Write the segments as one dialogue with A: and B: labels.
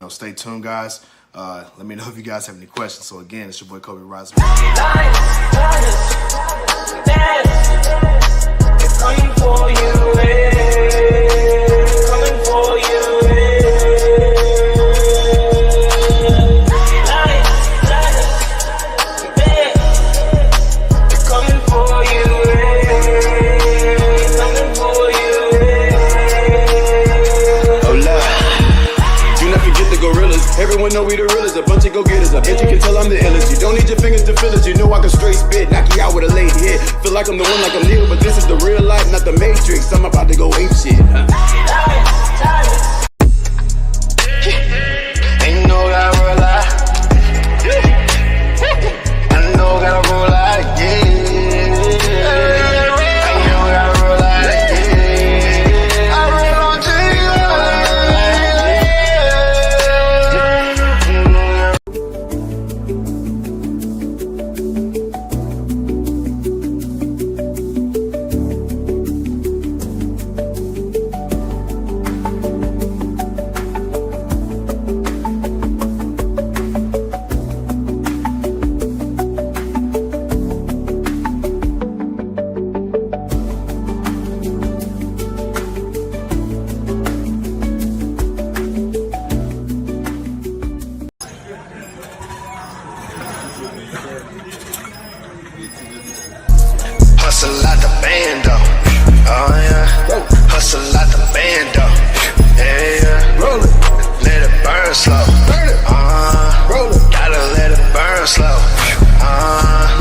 A: stay tuned, guys. Let me know if you guys have any questions. So again, it's your boy Cobe Rising. Coming for you, coming for you.
B: Everyone know we the realest, a bunch of go-getters. I bet you can tell I'm the illest. You don't need your fingers to fill it. You know I can straight spit, knock you out with a late hit. Feel like I'm the one, like I'm Neo, but this is the real life, not the Matrix. I'm about to go ape shit. Ain't no gotta roll out. I know gotta roll out, yeah. Hustle out the bando, oh yeah. Hustle out the bando, yeah, yeah. Roll it, let it burn slow. Roll it, gotta let it burn slow.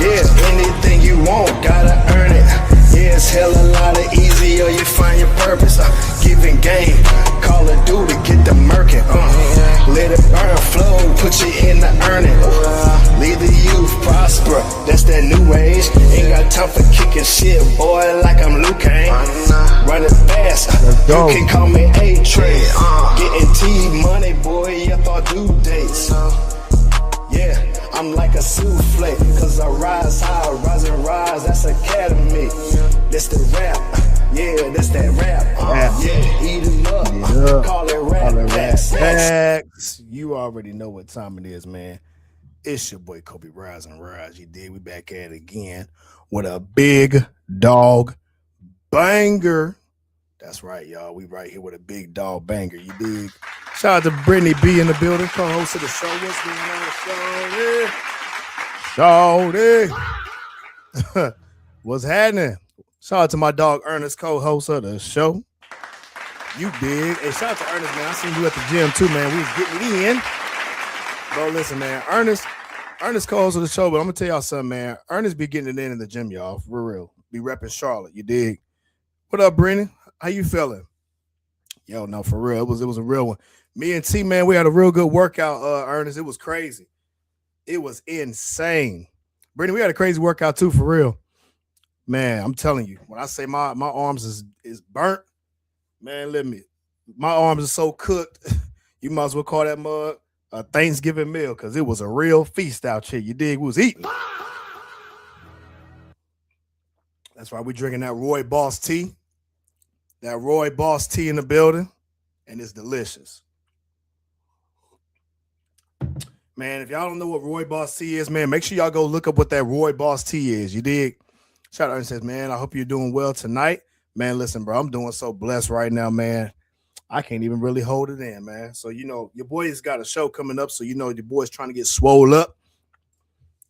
B: Yeah, anything you want, gotta earn it. Yeah, it's hell a lot of easier. You find your purpose. Giving game, Call of Duty, get the murking. Let it burn, flow, put you in the earning. Lead the youth, prosper, that's that new age. Ain't got time for kicking shit, boy, like I'm Luke Kane. Running fast, you can call me A-Train. Getting T-money, boy, you thought due dates. Yeah, I'm like a souffle, cause I rise high, rise and rise, that's academy. That's the rap, yeah, that's that rap. Yeah, eat 'em up, call it rap.
A: Facts. You already know what time it is, man. It's your boy Cobe Rise and Rise. You did. We back at it again with a big dog banger. That's right, y'all. We right here with a big dog banger. You dig? Shout out to Brittany B in the building, co-host of the show. What's going on, Shawty? What's happening? Shout out to my dog Ernest, co-host of the show. You dig? Hey, shout out to Ernest, man. I seen you at the gym too, man. We was getting it in. Bro, listen, man. Ernest co-host of the show, but I'm gonna tell y'all something, man. Ernest be getting it in the gym, y'all. For real. Be repping Charlotte. You dig? What up, Brennan? How you feeling? Yo, no, for real. It was a real one. Me and T, man, we had a real good workout, Ernest. It was crazy. It was insane. Brennan, we had a crazy workout too, for real. Man, I'm telling you, when I say my arms is burnt, man, my arms are so cooked. You might as well call that mug a Thanksgiving meal, because it was a real feast out here. You dig? We was eating. That's why we're drinking that Roy Boss tea. That Roy Boss tea in the building, and it's delicious. Man, if y'all don't know what Roy Boss tea is, man, make sure y'all go look up what that Roy Boss tea is. You dig? Shout out and says, man, I hope you're doing well tonight. Man, listen, bro, I'm doing so blessed right now, man. I can't even really hold it in, man. So, you know, your boy's got a show coming up, so you know your boy's trying to get swole up.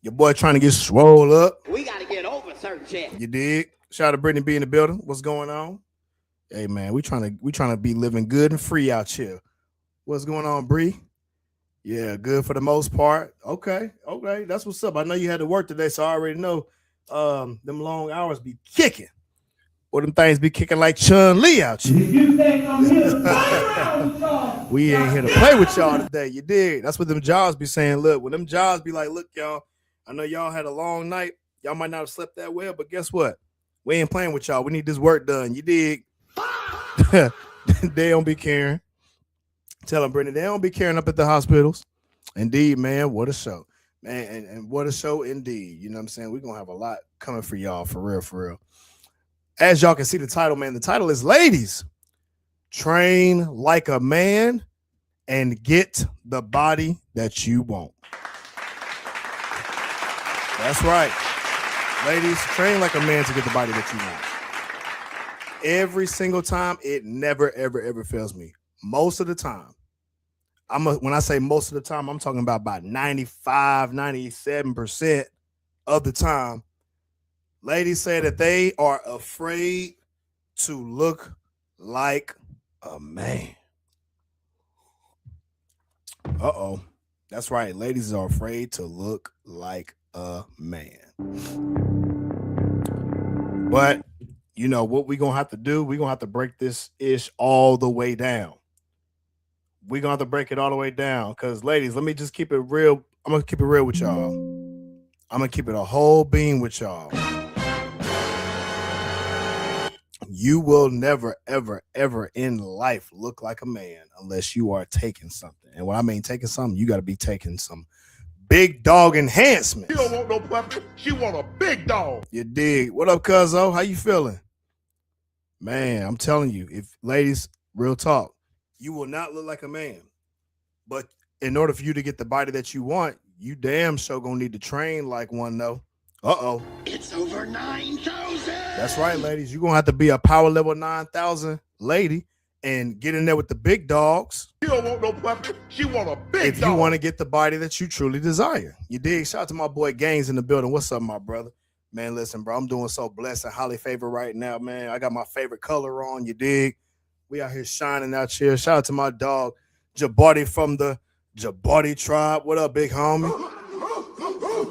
A: Your boy trying to get swole up.
C: We got to get over certain shit.
A: You dig? Shout out to Brittany B in the building. What's going on? Hey, man, we trying to be living good and free out here. What's going on, Bree? Yeah, good for the most part. Okay. That's what's up. I know you had to work today, so I already know them long hours be kicking. Or them things be kicking like Chun-Li out here.
D: You think I'm here to play with y'all?
A: We ain't here to play with y'all today. You dig? That's what them jobs be saying. Look, when them jobs be like, look, y'all, I know y'all had a long night. Y'all might not have slept that well, but guess what? We ain't playing with y'all. We need this work done. You dig? They don't be caring. Tell them, Brittany, they don't be caring up at the hospitals. Indeed, man. What a show. Man, and what a show indeed. You know what I'm saying? We're going to have a lot coming for y'all, for real, for real. As y'all can see the title, man, the title is Ladies, Train Like a Man and get the body that you want. That's right. Ladies, train like a man to get the body that you want. Every single time, it never, ever, ever fails me. Most of the time, when I say most of the time, I'm talking about 95, 97% of the time. Ladies say that they are afraid to look like a man. Uh-oh. That's right. Ladies are afraid to look like a man. But you know what we're going to have to do? We're going to have to break this ish all the way down. We're going to have to break it all the way down. Because, ladies, let me just keep it real. I'm going to keep it real with y'all. I'm going to keep it a whole beam with y'all. You will never, ever, ever in life look like a man unless you are taking something. And when I mean taking something, you got to be taking some big dog enhancements.
E: She don't want no puppy. She want a big dog.
A: You dig? What up, cuzzo? How you feeling? Man, I'm telling you, if ladies, real talk, you will not look like a man. But in order for you to get the body that you want, you damn sure gonna need to train like one, though. Uh-oh.
C: It's over 9,000.
A: That's right, ladies. You're gonna have to be a power level 9,000 lady and get in there with the big dogs.
E: She don't want no puppy. She want a big
A: If
E: dog.
A: you want to get the body that you truly desire. You dig? Shout out to my boy Gaines in the building. What's up, my brother? Man, listen, bro, I'm doing so blessed and highly favored right now, man. I got my favorite color on, you dig? We out here shining out here. Shout out to my dog, Jabari from the Jabari tribe. What up, big homie?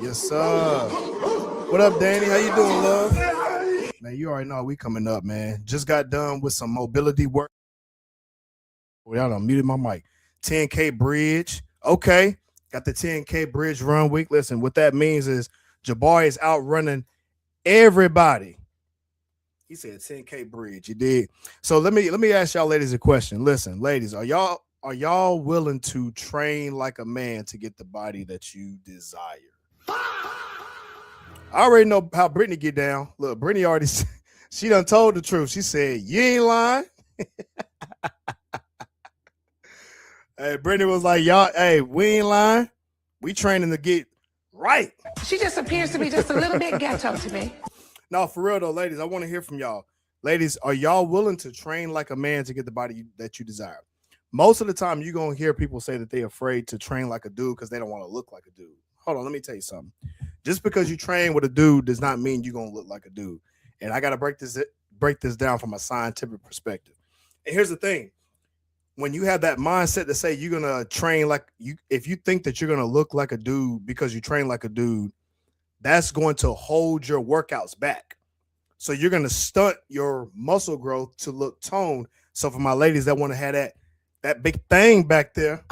A: Yes, sir. What up, Danny? How you doing, love? Man, you already know we coming up, man. Just got done with some mobility work. Y'all done muted my mic. 10K bridge. Okay. Got the 10K bridge run week. Listen, what that means is Jabari is outrunning everybody. He said 10K bridge. You did. So let me ask y'all ladies a question. Listen, ladies, are y'all willing to train like a man to get the body that you desire? I already know how Brittany get down. Look, Brittany already she done told the truth. She said, you ain't lying. Hey, Brittany was like, y'all, hey, we ain't lying. We training to get right.
F: She just appears to be just a little bit ghetto to me.
A: No, for real though, ladies, I want to hear from y'all. Ladies, are y'all willing to train like a man to get the body that you desire? Most of the time, you're going to hear people say that they're afraid to train like a dude because they don't want to look like a dude. Hold on, let me tell you something. Just because you train with a dude does not mean you're going to look like a dude. And I got to break this down from a scientific perspective. And here's the thing. When you have that mindset to say you're going to train like you, if you think that you're going to look like a dude because you train like a dude, that's going to hold your workouts back. So you're going to stunt your muscle growth to look toned. So for my ladies that want to have that big thing back there,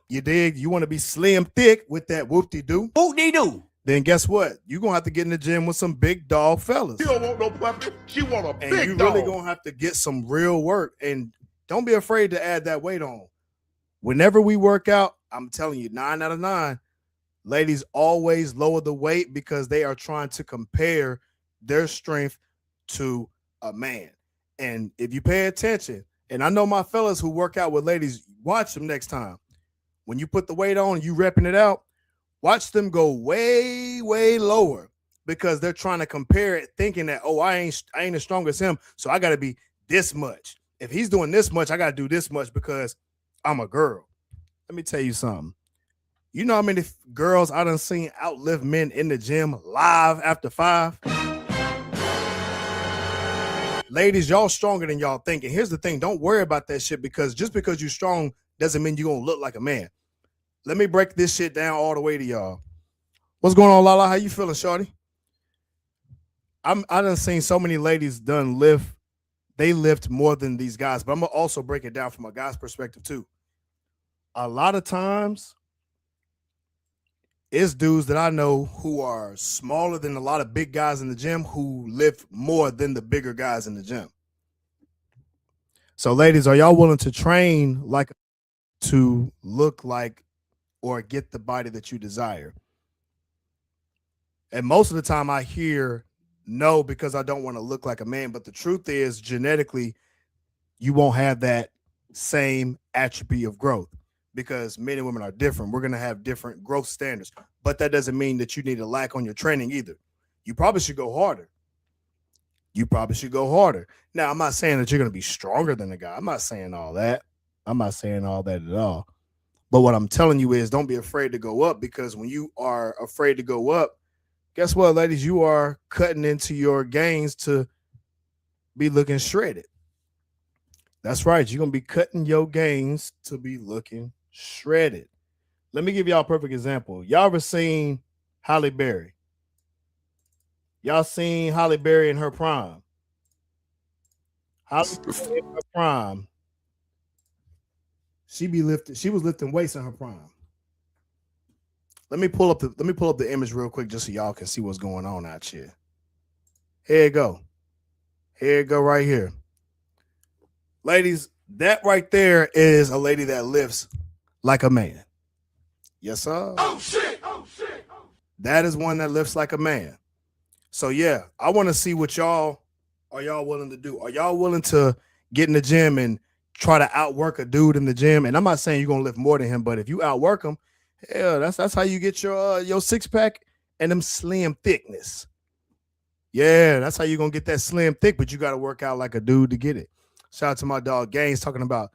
A: you dig? You want to be slim thick with that whoop-de-doo?
C: Whoop-de-doo.
A: Then guess what? You're going to have to get in the gym with some big dog fellas.
E: She don't want no puppy. She want a
A: And
E: big
A: you're
E: dog.
A: really going to have to get some real work. And don't be afraid to add that weight on. Whenever we work out, I'm telling you, 9 out of 9, ladies always lower the weight because they are trying to compare their strength to a man. And if you pay attention, and I know my fellas who work out with ladies, watch them next time. When you put the weight on, you repping it out, watch them go way, way lower because they're trying to compare it, thinking that, oh, I ain't as strong as him, so I got to be this much. If he's doing this much, I got to do this much because I'm a girl. Let me tell you something. You know how many girls I done seen outlive men in the gym live after 5? Ladies, y'all stronger than y'all think. And here's the thing. Don't worry about that shit because just because you're strong doesn't mean you're going to look like a man. Let me break this shit down all the way to y'all. What's going on, Lala? How you feeling, shorty? I done seen so many ladies done lift. They lift more than these guys, but I'm going to also break it down from a guy's perspective too. A lot of times, it's dudes that I know who are smaller than a lot of big guys in the gym who lift more than the bigger guys in the gym. So, ladies, are y'all willing to train like to look like or get the body that you desire? And most of the time I hear no because I don't want to look like a man. But the truth is, genetically, you won't have that same attribute of growth. because men and women are different. We're going to have different growth standards, but that doesn't mean that you need to lack on your training either. You probably should go harder. Now, I'm not saying that you're going to be stronger than a guy. I'm not saying all that. I'm not saying all that at all. But what I'm telling you is don't be afraid to go up, because when you are afraid to go up, guess what, ladies? You are cutting into your gains to be looking shredded. That's right. You're going to be cutting your gains to be looking shredded. Let me give y'all a perfect example. Y'all ever seen Halle Berry? Y'all seen Halle Berry in her prime? Halle Berry in her prime. She was lifting weights in her prime. Let me pull up the image real quick just so y'all can see what's going on out here. Here you go. Right here. Ladies, that right there is a lady that lifts like a man. Yes, sir.
E: Oh shit!
A: That is one that lifts like a man. So yeah, I want to see what y'all willing to do. Are y'all willing to get in the gym and try to outwork a dude in the gym? And I'm not saying you're gonna lift more than him, but if you outwork him, hell, that's how you get your six pack and them slim thickness. Yeah, that's how you're gonna get that slim thick, but you got to work out like a dude to get it. Shout out to my dog Gaines talking about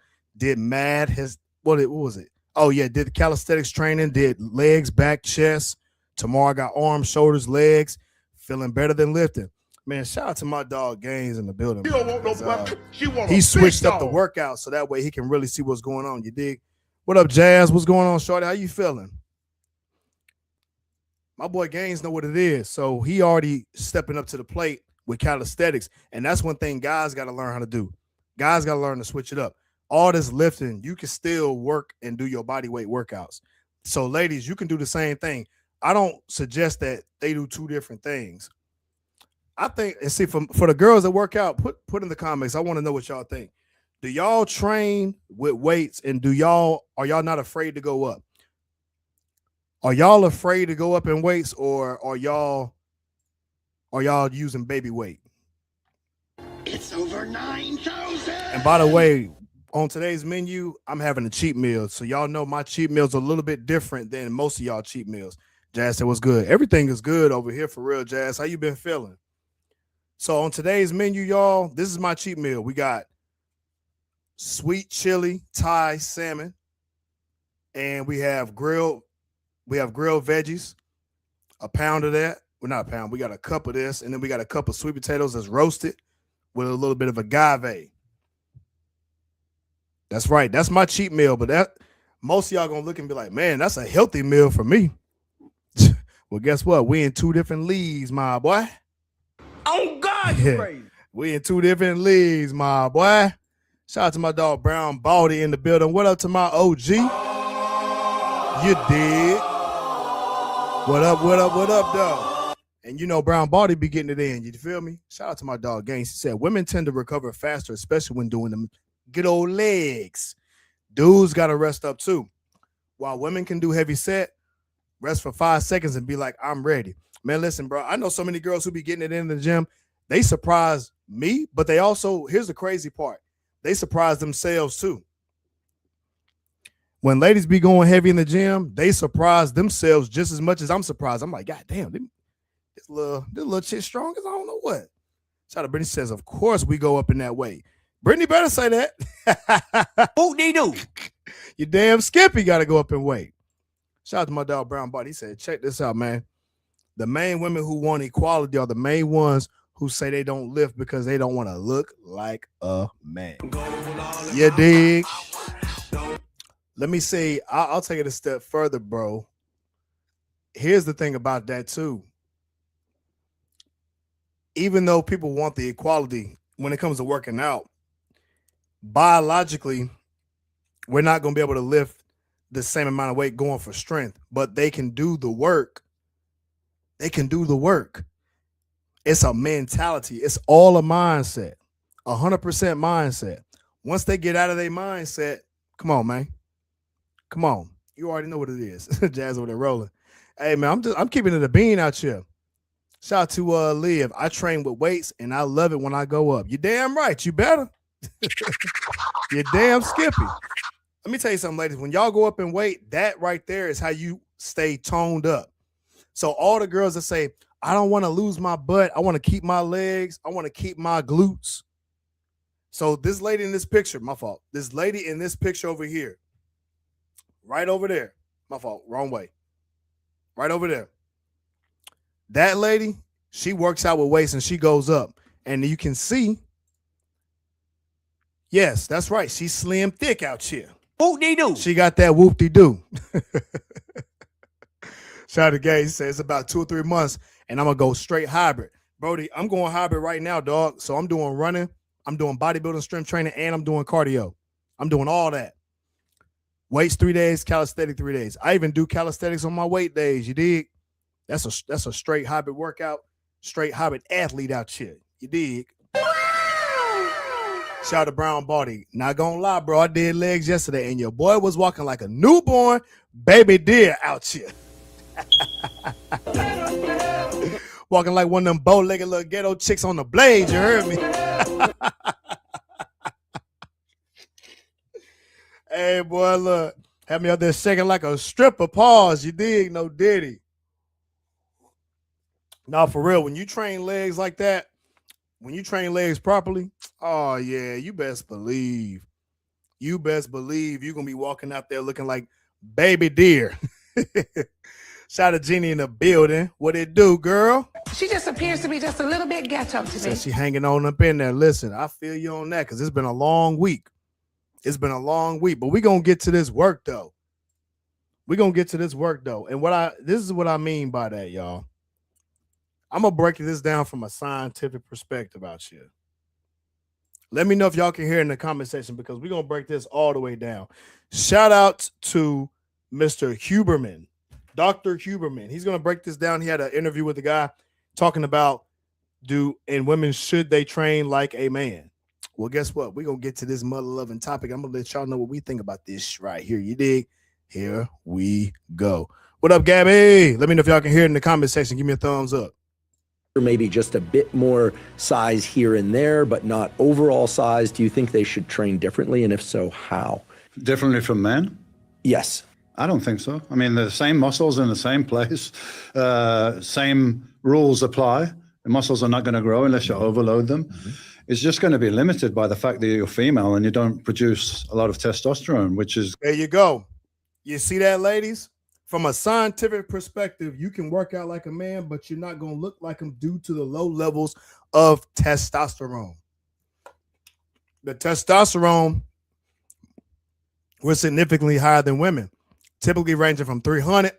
A: what was it? Oh yeah, did the calisthenics training, did legs, back, chest. Tomorrow I got arms, shoulders, legs, feeling better than lifting. Man, shout out to my dog Gaines in the building.
E: She don't want no puppy. She want a
A: He
E: big
A: switched up the
E: dog.
A: workout so that way he can really see what's going on. You dig? What up, Jazz? What's going on, shorty? How you feeling? My boy Gaines know what it is, so he already stepping up to the plate with calisthenics, and that's one thing guys got to learn how to do. Guys got to learn to switch it up. All this lifting, you can still work and do your body weight workouts. So, ladies, you can do the same thing. I don't suggest that they do two different things. I think, and see, for the girls that work out, put in the comments. I want to know what y'all think. Do y'all train with weights, and are y'all not afraid to go up? Are y'all afraid to go up in weights, or are y'all using baby weight?
C: It's over 9,000.
A: And by the way, on today's menu, I'm having a cheat meal. So y'all know my cheat meal's a little bit different than most of y'all cheat meals. Jazz said, what's good? Everything is good over here for real, Jazz. How you been feeling? So on today's menu, y'all, this is my cheat meal. We got sweet chili Thai salmon, and we have grilled veggies, a pound of that. Well, not a pound. We got a cup of this, and then we got a cup of sweet potatoes that's roasted with a little bit of agave. That's right. That's my cheat meal, but that most of y'all gonna look and be like, man, that's a healthy meal for me. Well, guess what? We in two different leagues, my boy.
G: Oh God, you crazy.
A: We in two different leagues, my boy. Shout out to my dog Brown Baldy in the building. What up to my OG? You did. What up, dog? And you know Brown Baldy be getting it in. You feel me? Shout out to my dog Gaines. He said women tend to recover faster, especially when doing them good old legs. Dudes got to rest up too. While women can do heavy set, rest for 5 seconds and be like, I'm ready. Man, listen, bro. I know so many girls who be getting it in the gym. They surprise me, but they also, here's the crazy part. They surprise themselves too. When ladies be going heavy in the gym, they surprise themselves just as much as I'm surprised. I'm like, God damn, this little chick strong as I don't know what. Shout out to Brittany says, of course we go up in that way. Brittany better say that.
G: Whoop-dee-doo.
A: You damn Skippy got to go up in weight. Shout out to my dog Brown Body. He said, check this out, man. The main women who want equality are the main ones who say they don't lift because they don't want to look like a man. You dig? Let me say, I'll take it a step further, bro. Here's the thing about that, too. Even though people want the equality when it comes to working out, biologically, we're not going to be able to lift the same amount of weight going for strength, but they can do the work. They can do the work. It's a mentality. It's all a mindset, 100% mindset. Once they get out of their mindset, come on, man. Come on. You already know what it is. Jazz over there rolling. Hey, man, I'm keeping it a bean out here. Shout out to Liv. I train with weights, and I love it when I go up. You damn right. You better. You're damn Skippy. Let me tell you something, ladies. When y'all go up in weight, that right there is how you stay toned up. So all the girls that say, I don't want to lose my butt. I want to keep my legs. I want to keep my glutes. So this lady in this picture, my fault. This lady in this picture over here, right over there, my fault, wrong way. Right over there. That lady, she works out with weights and she goes up. And you can see, yes, that's right. She's slim thick out here.
G: Whoop-de-doo.
A: She got that whoop-de-doo. Shout out to Gay. He says it's about 2 or 3 months, and I'm going to go straight hybrid. Brody, I'm going hybrid right now, dog. So I'm doing running, I'm doing bodybuilding, strength training, and I'm doing cardio. I'm doing all that. Weights 3 days, calisthenics 3 days. I even do calisthenics on my weight days. You dig? That's a straight hybrid workout, straight hybrid athlete out here. You dig? Shout out to Brown Body. Not gonna lie, bro. I did legs yesterday, and your boy was walking like a newborn baby deer out here. Walking like one of them bow-legged little ghetto chicks on the blade. You heard me? Hey, boy, look. Had me out there shaking like a stripper. Pause. You dig? No diddy. Now, for real, when you train legs like that, when you train legs properly, oh, yeah, you best believe. You best believe you're going to be walking out there looking like baby deer. Shout out to Jeannie in the building. What it do, girl?
F: She just appears to be just a little bit ghetto to me.
A: Says she hanging on up in there. Listen, I feel you on that because it's been a long week. It's been a long week, but we're going to get to this work, though. We're going to get to this work, though. And this is what I mean by that, y'all. I'm going to break this down from a scientific perspective out here. Let me know if y'all can hear in the comment section because we're going to break this all the way down. Shout out to Mr. Huberman, Dr. Huberman. He's going to break this down. He had an interview with the guy talking about women, should they train like a man? Well, guess what? We're going to get to this mother-loving topic. I'm going to let y'all know what we think about this right here. You dig? Here we go. What up, Gabby? Let me know if y'all can hear it in the comment section. Give me a thumbs up.
H: Maybe just a bit more size here and there, but not overall size. Do you think they should train differently? And if so, how?
I: Differently from men?
H: Yes.
I: I don't think so. I mean, the same muscles in the same place, same rules apply. The muscles are not going to grow unless you overload them. Mm-hmm. It's just going to be limited by the fact that you're female and you don't produce a lot of testosterone, which is...
A: There you go. You see that, ladies? From a scientific perspective, you can work out like a man, but you're not going to look like him due to the low levels of testosterone. The testosterone was significantly higher than women, typically ranging from 300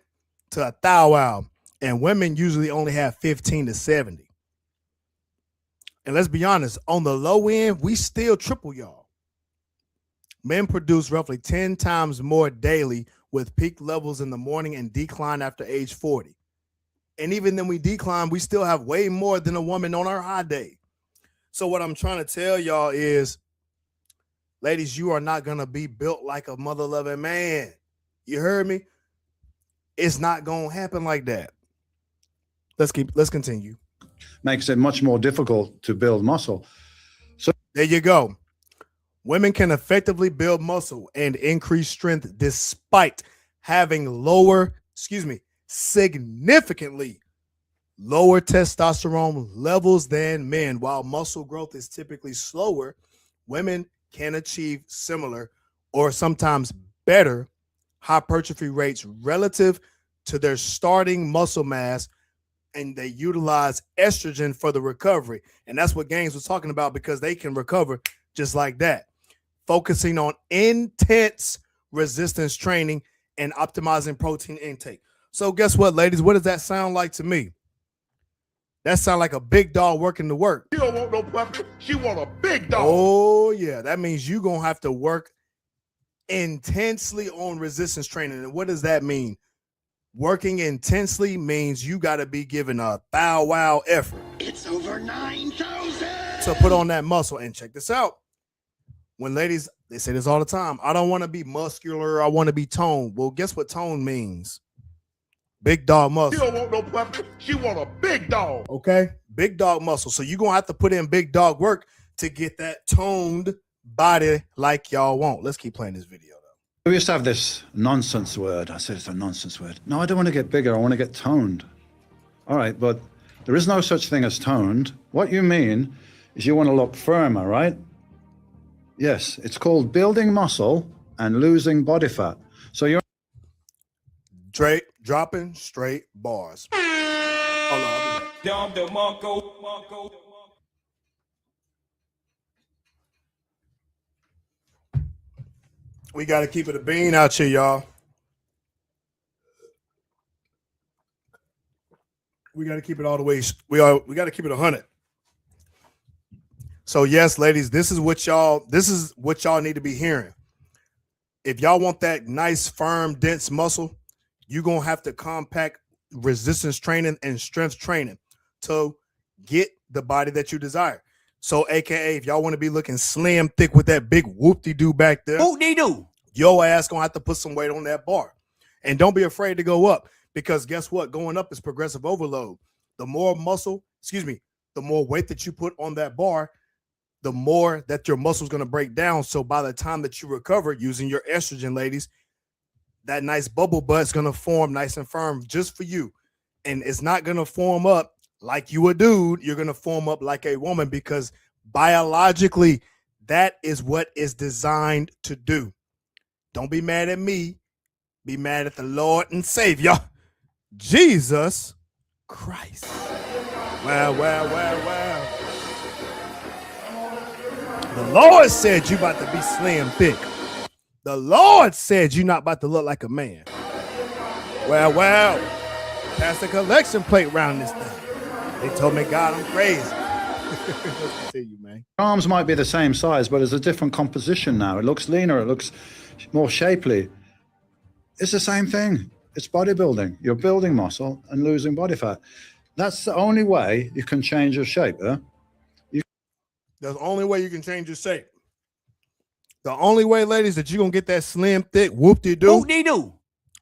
A: to 1,000, and women usually only have 15 to 70. And let's be honest, on the low end, we still triple y'all. Men produce roughly 10 times more daily with peak levels in the morning and decline after age 40. And even then we decline, we still have way more than a woman on our high day. So what I'm trying to tell y'all is, ladies, you are not going to be built like a mother-loving man. You heard me? It's not going to happen like that. Let's continue.
I: Makes it much more difficult to build muscle. So
A: there you go. Women can effectively build muscle and increase strength despite having significantly lower testosterone levels than men. While muscle growth is typically slower, women can achieve similar or sometimes better hypertrophy rates relative to their starting muscle mass, and they utilize estrogen for the recovery. And that's what Gaines was talking about, because they can recover just like that, focusing on intense resistance training and optimizing protein intake. So guess what, ladies? What does that sound like to me? That sounds like a big dog working the work.
E: She don't want no puppy. She want a big dog.
A: Oh, yeah. That means you're going to have to work intensely on resistance training. And what does that mean? Working intensely means you got to be given a wow effort.
C: It's over 9,000.
A: To put on that muscle. And check this out. When ladies, they say this all the time, I don't want to be muscular, I want to be toned. Well, guess what tone means? Big dog muscle.
E: She don't want no puppy. She want a big dog.
A: Okay? Big dog muscle. So you're going to have to put in big dog work to get that toned body like y'all want. Let's keep playing this video, though.
I: We used to have this nonsense word. I said it's a nonsense word. No, I don't want to get bigger. I want to get toned. All right, but there is no such thing as toned. What you mean is you want to look firmer, right? Yes, it's called building muscle and losing body fat. So you're
A: dropping straight bars. Hold on, I'll do that. We got to keep it a bean out here, y'all. We got to keep it all the way. We got to keep it 100. So yes, ladies, this is what y'all need to be hearing. If y'all want that nice, firm, dense muscle, you're going to have to compact resistance training and strength training to get the body that you desire. So AKA, if y'all want to be looking slim, thick with that big whoop-de-doo back there,
G: Whoop-de-doo.
A: your ass going to have to put some weight on that bar. And don't be afraid to go up, because guess what? Going up is progressive overload. The more the more weight that you put on that bar, the more that your muscle's going to break down. So by the time that you recover using your estrogen, ladies, that nice bubble butt's going to form nice and firm just for you. And it's not going to form up like you a dude. You're going to form up like a woman, because biologically, that is what is designed to do. Don't be mad at me. Be mad at the Lord and Savior, Jesus Christ. Wow. The Lord said you about to be slim thick. The Lord said you're not about to look like a man. Wow. Pass the collection plate around this thing. They told me, God, I'm crazy. Let's continue, man.
I: arms might be the same size, but it's a different composition now. It looks leaner. It looks more shapely. It's the same thing. It's bodybuilding. You're building muscle and losing body fat. That's the only way you can change your shape. Huh?
A: That's the only way you can change your shape. The only way, ladies, that you're going to get that slim, thick, whoop-de-doo.
G: Whoop-de-doo.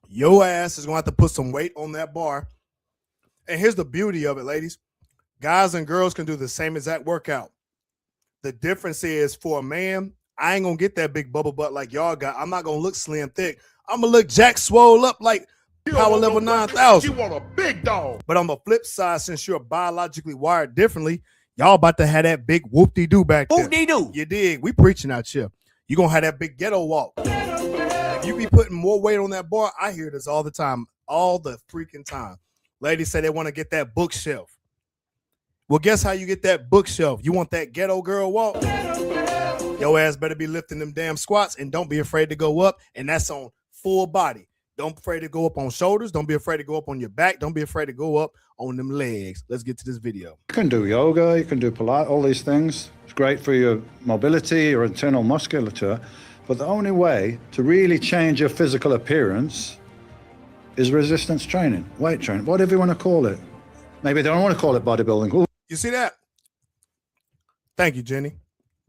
A: Your ass is going to have to put some weight on that bar. And here's the beauty of it, ladies. Guys and girls can do the same exact workout. The difference is, for a man, I ain't going to get that big bubble butt like y'all got. I'm not going to look slim, thick. I'm going to look jack swole up like power level 9,000.
E: You want a big dog.
A: But on the flip side, since you're biologically wired differently, y'all about to have that big whoop-de-doo back there.
G: Whoop-de-doo.
A: You dig? We preaching out here. You're going to have that big ghetto walk. If you be putting more weight on that bar, I hear this all the time, all the freaking time. Ladies say they want to get that bookshelf. Well, guess how you get that bookshelf? You want that ghetto girl walk? Your ass better be lifting them damn squats, and don't be afraid to go up, and that's on full body. Don't be afraid to go up on shoulders. Don't be afraid to go up on your back. Don't be afraid to go up on them legs. Let's get to this video.
I: You can do yoga, you can do Pilates, all these things. It's great for your mobility, your internal musculature. But the only way to really change your physical appearance is resistance training, weight training, whatever you want to call it. Maybe they don't want to call it bodybuilding. Ooh.
A: You see that? Thank you, Jenny.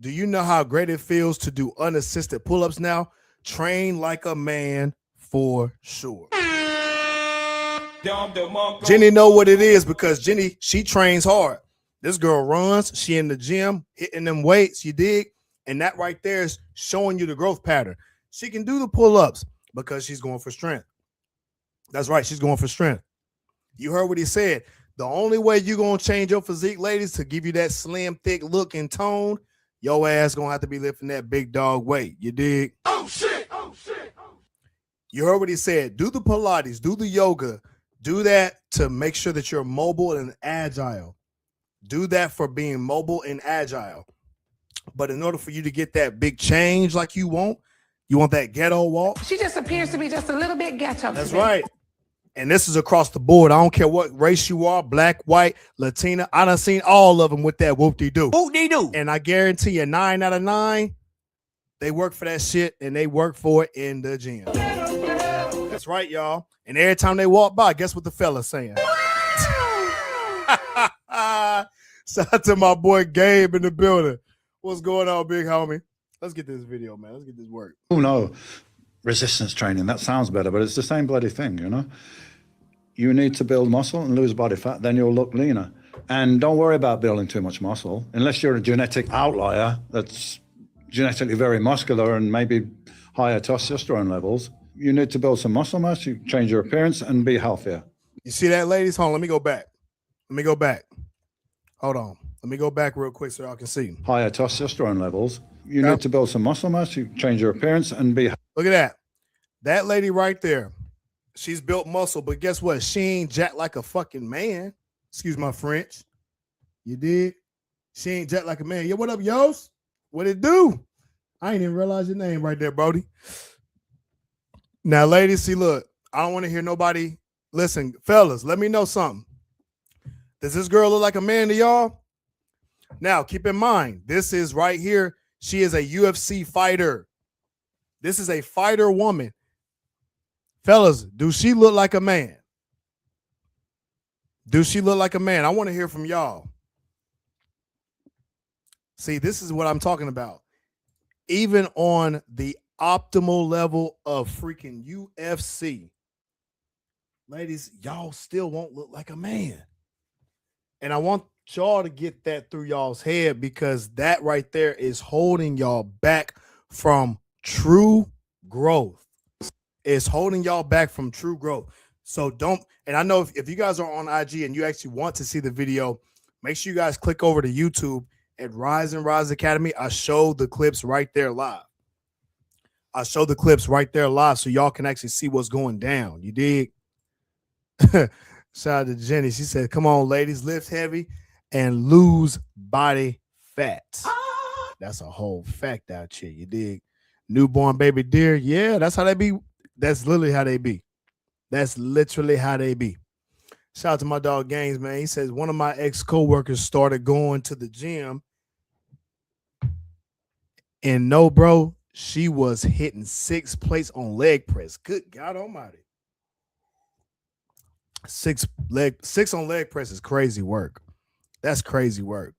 A: Do you know how great it feels to do unassisted pull-ups now? Train like a man for sure. Jenny know what it is, because Jenny, she trains hard. This girl runs. She in the gym, hitting them weights, you dig? And that right there is showing you the growth pattern. She can do the pull-ups because she's going for strength. That's right. She's going for strength. You heard what he said. The only way you're going to change your physique, ladies, to give you that slim, thick look and tone, your ass going to have to be lifting that big dog weight. You dig?
E: Oh, shit.
A: You heard what he said. Do the Pilates, do the yoga, do that to make sure that you're mobile and agile. Do that for being mobile and agile. But in order for you to get that big change like you want that ghetto walk.
F: She just appears to be just a little bit ghetto.
A: That's
F: to me.
A: right. And this is across the board. I don't care what race you are, black, white, Latina. I done seen all of them with that whoop-de-doo.
G: Whoop-de-doo.
A: And I guarantee you 9 out of 9, they work for that shit, and they work for it in the gym. That's right, y'all. And every time they walk by, guess what the fella's saying? Shout out to my boy Gabe in the building. What's going on, big homie? Let's get this video, man. Let's get this work.
I: Oh, no. Resistance training, that sounds better, but it's the same bloody thing, you know? You need to build muscle and lose body fat, then you'll look leaner. And don't worry about building too much muscle, unless you're a genetic outlier that's genetically very muscular and maybe higher testosterone levels. You need to build some muscle mass, you change your appearance, and be healthier.
A: You see that, ladies? Hold on, let me go back. Hold on. Let me go back real quick so y'all can see.
I: Higher testosterone levels. You need to build some muscle mass, you change your appearance, and be.
A: Look at that. That lady right there. She's built muscle, but guess what? She ain't jacked like a fucking man. Excuse my French. You did? She ain't jacked like a man. Yo, what up, Yos? What it do? I ain't even realize your name right there, Brody. Now, ladies, see, look, I don't want to hear nobody. Listen, fellas, let me know something. Does this girl look like a man to y'all? Now, keep in mind, this is right here. She is a UFC fighter. This is a fighter woman. Fellas, do she look like a man? Do she look like a man? I want to hear from y'all. See, this is what I'm talking about. Even on the optimal level of freaking UFC, ladies, y'all still won't look like a man. And I want y'all to get that through y'all's head, because that right there is holding y'all back from true growth. It's holding y'all back from true growth. So don't, and I know if you guys are on IG and you actually want to see the video, make sure you guys click over to YouTube at Rise and Rise Academy. I show the clips right there live. So y'all can actually see what's going down. You dig? Shout out to Jenny. She said, come on, ladies, lift heavy and lose body fat. That's a whole fact out here. You dig? Newborn baby deer. Yeah, that's how they be. That's literally how they be. Shout out to my dog Gaines, man. He says, one of my ex-coworkers started going to the gym. And no, bro, she was hitting 6 plates on leg press. Good God almighty. 6 on leg press is crazy work. That's crazy work.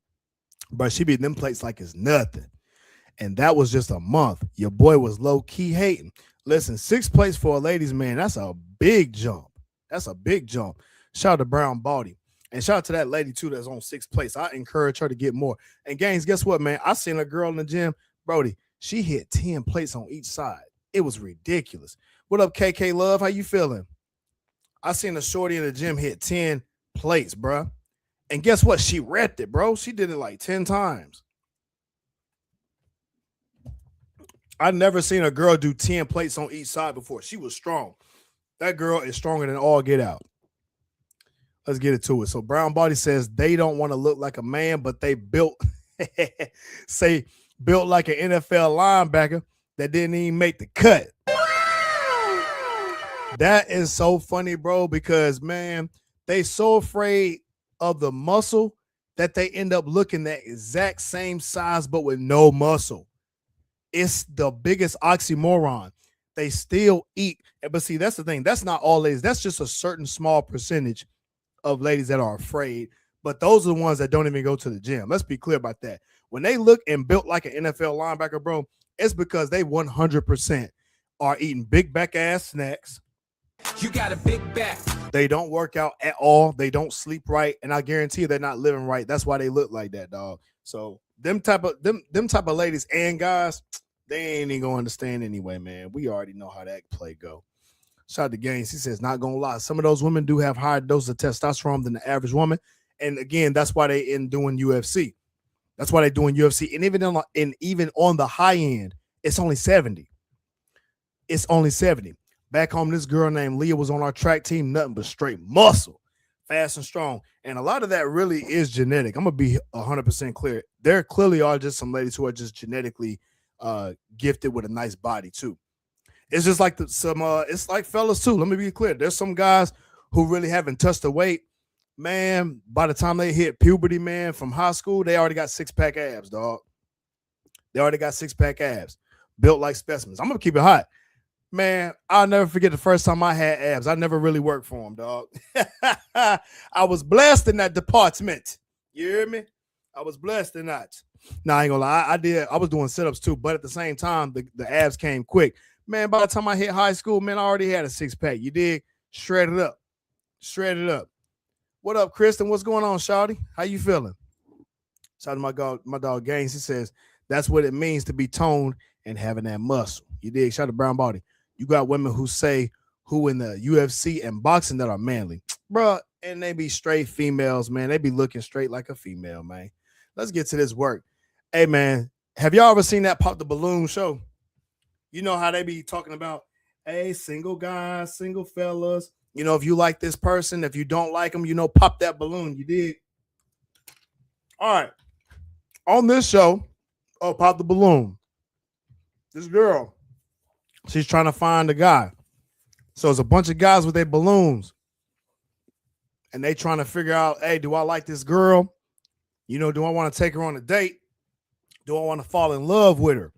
A: But she beat them plates like it's nothing. And that was just a month. Your boy was low-key hating. Listen, 6 plates for a ladies' man, that's a big jump. Shout out to Brown Baldy. And shout out to that lady, too, that's on 6 plates. I encourage her to get more. And Gaines, guess what, man? I seen a girl in the gym, Brody, she hit 10 plates on each side. It was ridiculous. What up, KK Love? How you feeling? I seen a shorty in the gym hit 10 plates, bro. And guess what? She repped it, bro. She did it like 10 times. I've never seen a girl do 10 plates on each side before. She was strong. That girl is stronger than all get out. Let's get it to it. So Brown Body says they don't want to look like a man, but they built built like an NFL linebacker that didn't even make the cut. That is so funny, bro, because, man, they so afraid of the muscle that they end up looking that exact same size but with no muscle. It's the biggest oxymoron. They still eat. But see, that's the thing. That's not all ladies. That's just a certain small percentage of ladies that are afraid. But those are the ones that don't even go to the gym. Let's be clear about that. When they look and built like an NFL linebacker, bro, it's because they 100% are eating big back ass snacks.
G: You got a big back.
A: They don't work out at all. They don't sleep right. And I guarantee you they're not living right. That's why they look like that, dog. So them type of ladies and guys, they ain't even gonna understand anyway, man. We already know how that play go. Shout out to Gaines. He says, not gonna lie, some of those women do have higher doses of testosterone than the average woman. And again, that's why they in doing UFC. That's why they're doing UFC. And even on the high end, it's only 70. It's only 70. Back home, this girl named Leah was on our track team, nothing but straight muscle, fast and strong. And a lot of that really is genetic. I'm going to be 100% clear. There clearly are just some ladies who are just genetically gifted with a nice body, too. It's just like it's like fellas, too. Let me be clear. There's some guys who really haven't touched the weight. Man, by the time they hit puberty, man, from high school, they already got 6-pack abs, dog. They already got 6-pack abs, built like specimens. I'm going to keep it hot. Man, I'll never forget the first time I had abs. I never really worked for them, dog. I was blessed in that department. You hear me? I was blessed in that. Nah, I ain't gonna lie. I was doing sit-ups too, but at the same time, the abs came quick. Man, by the time I hit high school, man, I already had a 6-pack. You dig? Shredded up. What up, Kristen? What's going on, shawty? How you feeling? Shout out to my dog Gaines. He says, that's what it means to be toned and having that muscle. You dig? Shout out to Brown Body. You got women who say who in the UFC and boxing that are manly, bro, and they be straight females, man. They be looking straight like a female, man. Let's get to this work. Hey, man, have y'all ever seen that Pop the Balloon show? You know how they be talking about, hey, single guys, single fellas. You know, if you like this person, if you don't like them, you know, pop that balloon. You dig? All right. On this show, Pop the Balloon, this girl, she's trying to find a guy. So it's a bunch of guys with their balloons. And they trying to figure out, hey, do I like this girl? You know, do I want to take her on a date? Do I want to fall in love with her?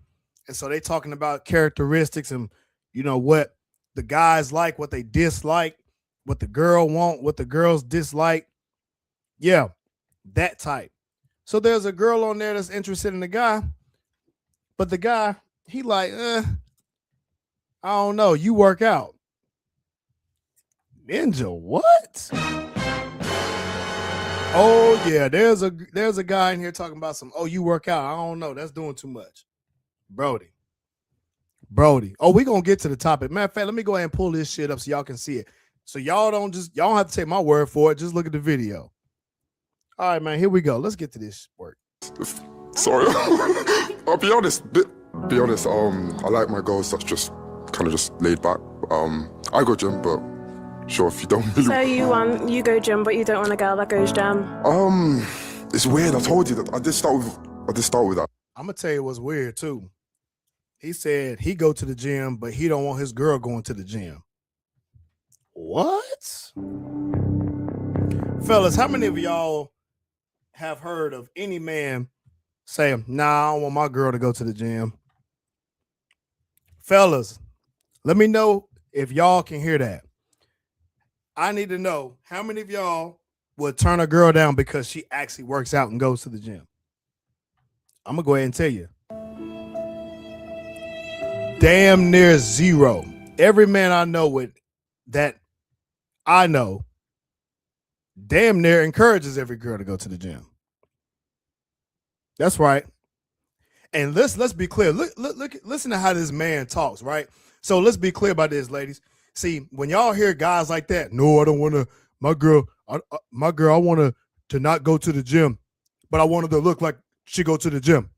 A: And so they talking about characteristics and, you know, what the guys like, what they dislike, what the girl want, what the girls dislike. Yeah, that type. So there's a girl on there that's interested in the guy, but the guy, he like, I don't know, you work out. Ninja, what? Oh, yeah, there's a guy in here talking about some, you work out. I don't know, that's doing too much. Brody. Oh, we gonna get to the topic. Matter of fact, let me go ahead and pull this shit up so y'all can see it. So y'all don't have to take my word for it. Just look at the video. All right, man, here we go. Let's get to this work.
J: Sorry. I'll be honest. Be honest. I like my girls that's just kind of just laid back. I go gym, but sure if you don't.
K: So you go gym, but you don't want a girl that goes gym.
J: It's weird. I told you that I did start with that.
A: I'm gonna tell you what's weird too. He said he go to the gym, but he don't want his girl going to the gym. What? Fellas, how many of y'all have heard of any man say, nah, I don't want my girl to go to the gym? Fellas, let me know if y'all can hear that. I need to know how many of y'all would turn a girl down because she actually works out and goes to the gym. I'm going to go ahead and tell you. Damn near zero. Every man I know damn near encourages every girl to go to the gym. That's right. And let's be clear. Look, listen to how this man talks, right? So let's be clear about this, ladies. See, when y'all hear guys like that, no, I don't want to, my girl, I want her to not go to the gym, but I want her to look like she go to the gym.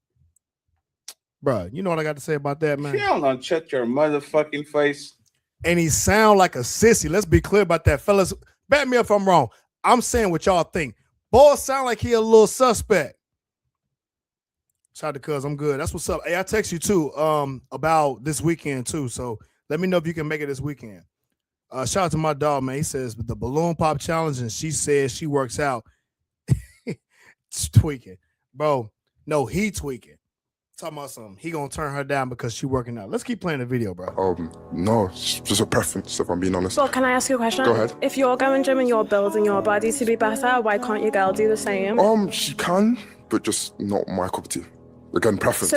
A: Bruh, you know what I got to say about that, man?
L: Hell no, shut your motherfucking face.
A: And he sound like a sissy. Let's be clear about that, fellas. Back me up if I'm wrong. I'm saying what y'all think. Boy, sound like he a little suspect. Shout out to cuz, I'm good. That's what's up. Hey, I text you too about this weekend too. So let me know if you can make it this weekend. Shout out to my dog, man. He says the balloon pop challenge, and she says she works out. It's tweaking. Bro, no, he tweaking. Talking about something. He gonna turn her down because she working out. Let's keep playing the video, bro.
J: No, it's just a preference, if I'm being honest.
K: Well, can I ask you a question?
J: Go ahead.
K: If you're going gym and you're building your body to be better, why can't your girl do the same?
J: She can, but just not my cup of tea. Again, preference.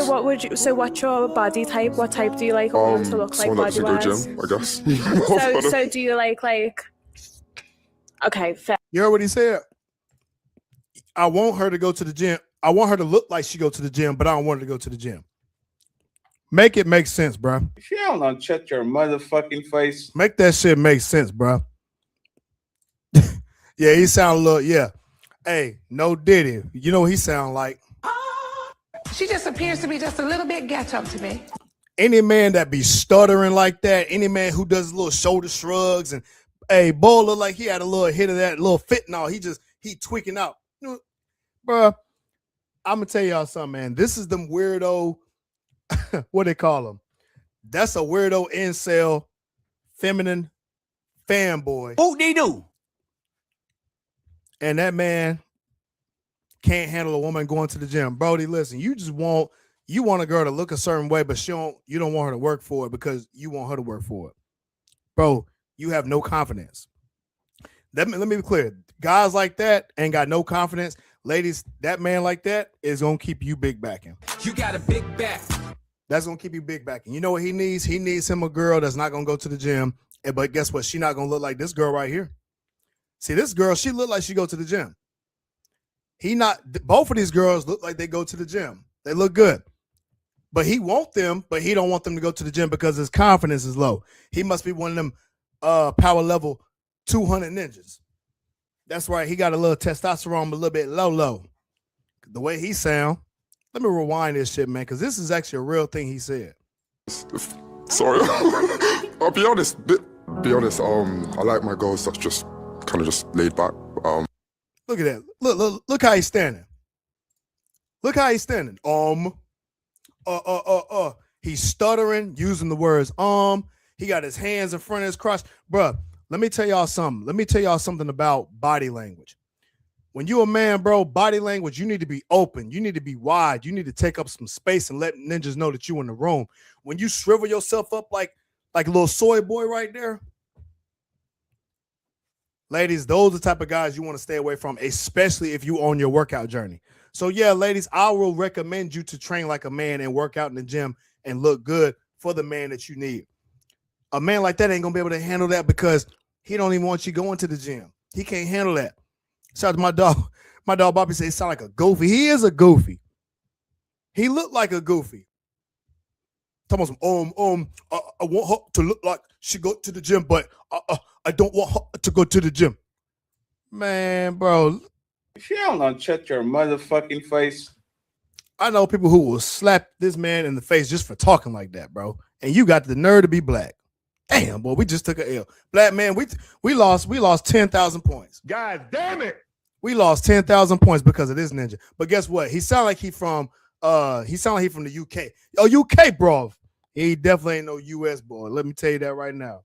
K: So what's your body type? What type do you like a woman to look like
J: someone that
K: body
J: doesn't go
K: wise?
J: gym, I guess.
K: So do you like okay, fair.
A: You heard what he said? I want her to go to the gym. I want her to look like she go to the gym, but I don't want her to go to the gym. Make it make sense, bro.
L: Hell no, shut your motherfucking face.
A: Make that shit make sense, bro. Yeah, he sound a little, yeah. Hey, no Diddy. You know what he sound like?
F: She just appears to be just a little bit ghetto to me.
A: Any man that be stuttering like that, any man who does little shoulder shrugs and, hey, boy, look like he had a little hit of that little fentanyl. He tweaking out. You know, bro, I'm going to tell y'all something, man. This is them weirdo, what they call them? That's a weirdo incel, feminine fanboy.
M: Oh, they do.
A: And that man can't handle a woman going to the gym. Brody, listen, you want a girl to look a certain way, but you don't want her to work for it because you want her to work for it. Bro, you have no confidence. Let me be clear. Guys like that ain't got no confidence. Ladies, that man like that is going to keep you big backing.
G: You got a big back.
A: That's going to keep you big backing. You know what he needs? He needs him a girl that's not going to go to the gym. But guess what? She not going to look like this girl right here. See, this girl, she look like she go to the gym. Both of these girls look like they go to the gym. They look good. But he want them, but he don't want them to go to the gym because his confidence is low. He must be one of them power level 200 ninjas. That's right. He got a little testosterone, a little bit low. The way he sound. Let me rewind this shit, man, because this is actually a real thing he said.
J: Sorry. I'll be honest. I like my girls that's just kind of just laid back.
A: Look at that. Look how he's standing. Look how he's standing. He's stuttering, using the words He got his hands in front of his crotch. Bruh, let me tell y'all something. Let me tell y'all something about body language. When you a man, bro, body language, you need to be open. You need to be wide. You need to take up some space and let ninjas know that you in the room. When you shrivel yourself up like a little soy boy right there, ladies, those are the type of guys you want to stay away from, especially if you on your workout journey. So yeah, ladies, I will recommend you to train like a man and work out in the gym and look good for the man that you need. A man like that ain't gonna be able to handle that because he don't even want you going to the gym. He can't handle that. Shout out to my dog. My dog Bobby says he sound like a goofy. He is a goofy. He looked like a goofy. Talking about I want her to look like she go to the gym, but I don't want her to go to the gym. Man, bro.
L: If you don't shut your motherfucking face.
A: I know people who will slap this man in the face just for talking like that, bro. And you got the nerve to be black. Damn, boy, we just took a L. Black man, we lost 10,000 points.
E: God damn it.
A: We lost 10,000 points because of this ninja. But guess what? He sound like he from the UK. Oh, UK, bro. He definitely ain't no US boy. Let me tell you that right now.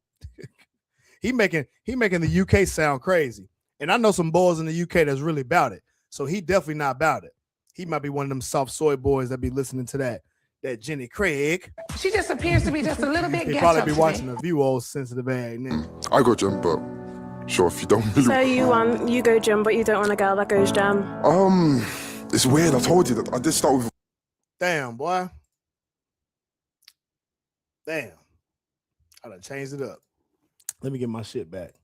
A: he making the UK sound crazy. And I know some boys in the UK that's really about it. So he definitely not about it. He might be one of them soft soy boys that be listening to that Jenny Craig.
F: She just appears to be just a little bit
A: He
F: ghetto
A: probably be
F: to
A: watching
F: me.
A: a View, old sensitive ass nigga.
J: I go gym, but sure, if you don't really...
K: So you go gym, but you don't want a girl that goes gym?
J: It's weird. I told you that I did start with...
A: Damn, boy. Damn. I done changed it up. Let me get my shit back.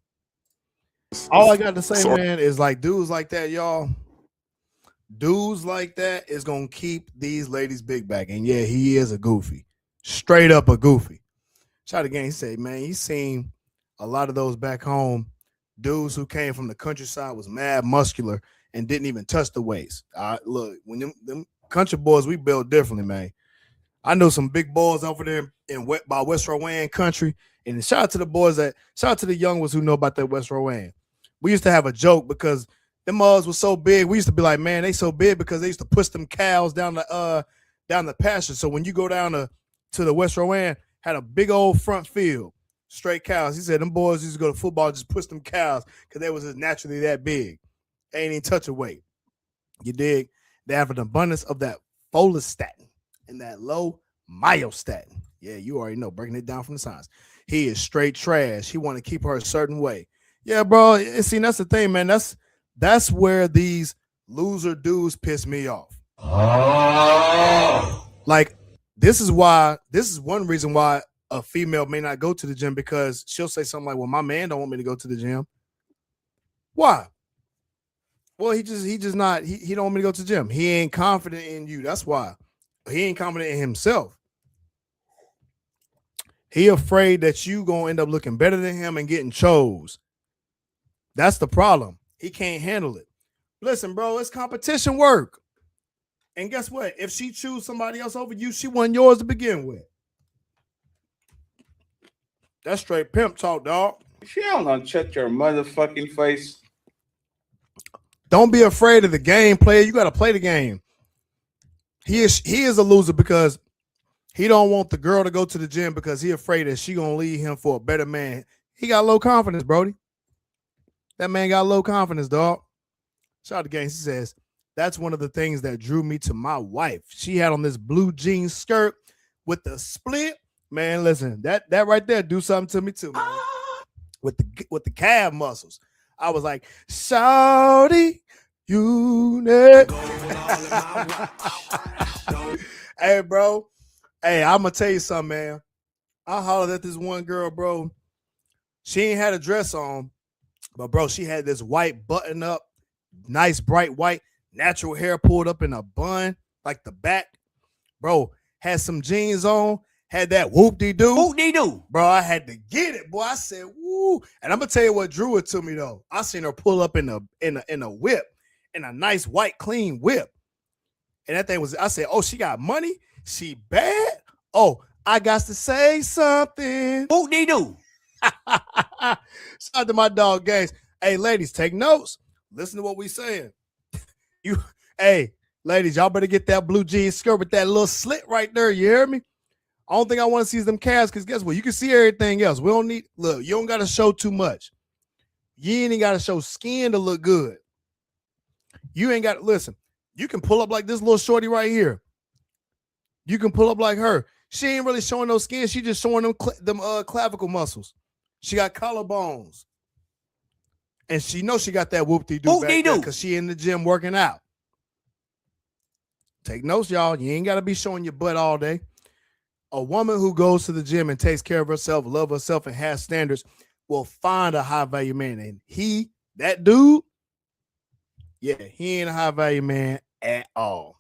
A: All I got to say, man, is like dudes like that, y'all. Dudes like that is going to keep these ladies big back. And yeah, he is a goofy. Straight up a goofy. Shout again, he said, man, he's seen a lot of those back home. Dudes who came from the countryside was mad muscular and didn't even touch the waist. Look, when them country boys, we build differently, man. I know some big boys over there by West Rowan country. And shout out to the young ones who know about that West Rowan. We used to have a joke because them mugs were so big. We used to be like, man, they so big because they used to push them cows down the pasture. So when you go down to the West Rowan, had a big old front field, straight cows. He said them boys used to go to football, just push them cows because they was just naturally that big. They ain't even touch a weight. You dig? They have an abundance of that follistatin and that low myostatin. Yeah, you already know, breaking it down from the science. He is straight trash. He want to keep her a certain way. Yeah, bro. See, that's the thing, man. That's where these loser dudes piss me off. Like, this is one reason why a female may not go to the gym, because she'll say something like, well, my man don't want me to go to the gym. Why? Well, he don't want me to go to the gym. He ain't confident in you. That's why. He ain't confident in himself. He afraid that you gonna end up looking better than him and getting chose. That's the problem. He can't handle it. Listen, bro, it's competition work. And guess what? If she choose somebody else over you, she wasn't yours to begin with. That's straight pimp talk, dog.
L: If you don't shut your motherfucking face.
A: Don't be afraid of the game, player. You got to play the game. He is a loser because he don't want the girl to go to the gym because he afraid that she gonna leave him for a better man. He got low confidence, Brody. That man got low confidence, dog. Shout out to Gaines. He says, that's one of the things that drew me to my wife. She had on this blue jean skirt with the split. Man, listen, that right there do something to me too, man. With the calf muscles. I was like, shawty, you know. Hey, bro. Hey, I'm gonna tell you something, man. I hollered at this one girl, bro. She ain't had a dress on, but bro, she had this white button up, nice bright white, natural hair pulled up in a bun, like the back. Bro, had some jeans on, had that whoop-de-doo.
M: Whoop-de-doo.
A: Bro, I had to get it, boy. I said, woo. And I'm gonna tell you what drew it to me though. I seen her pull up in a whip, in a nice white clean whip. And that thing was, I said, oh, she got money? She bad? Oh, I got to say something.
M: Whoop-de-doo.
A: Shout out to my dog Gaines. Hey, ladies, take notes. Listen to what we saying. Hey, ladies, y'all better get that blue jean skirt with that little slit right there. You hear me? I don't think I want to see them calves because guess what? You can see everything else. We don't need, look, you don't got to show too much. You ain't got to show skin to look good. You ain't got to, listen, you can pull up like this little shorty right here. You can pull up like her. She ain't really showing no skin. She just showing them clavicle muscles. She got collarbones. And she knows she got that whoop-de-doo back there because she in the gym working out. Take notes, y'all. You ain't got to be showing your butt all day. A woman who goes to the gym and takes care of herself, love herself, and has standards will find a high-value man. And that dude, yeah, he ain't a high-value man at all.